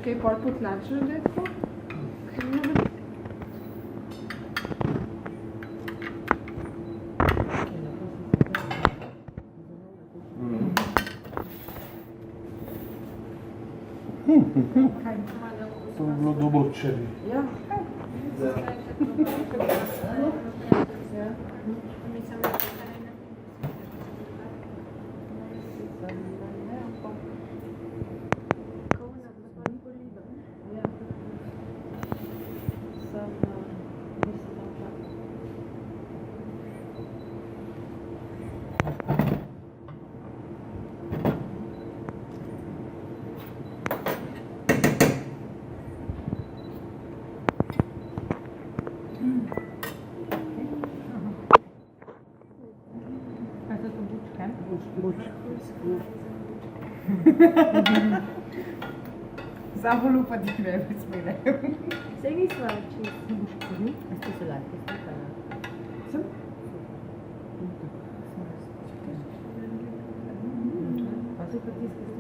kaj pol potlačil, da je tako? To bi bilo dobro, če bi. Ja. Samo lupati ne bi smele. Sej nismo več. Ste se lahko slikala? Sem? Pa se pa tiskali.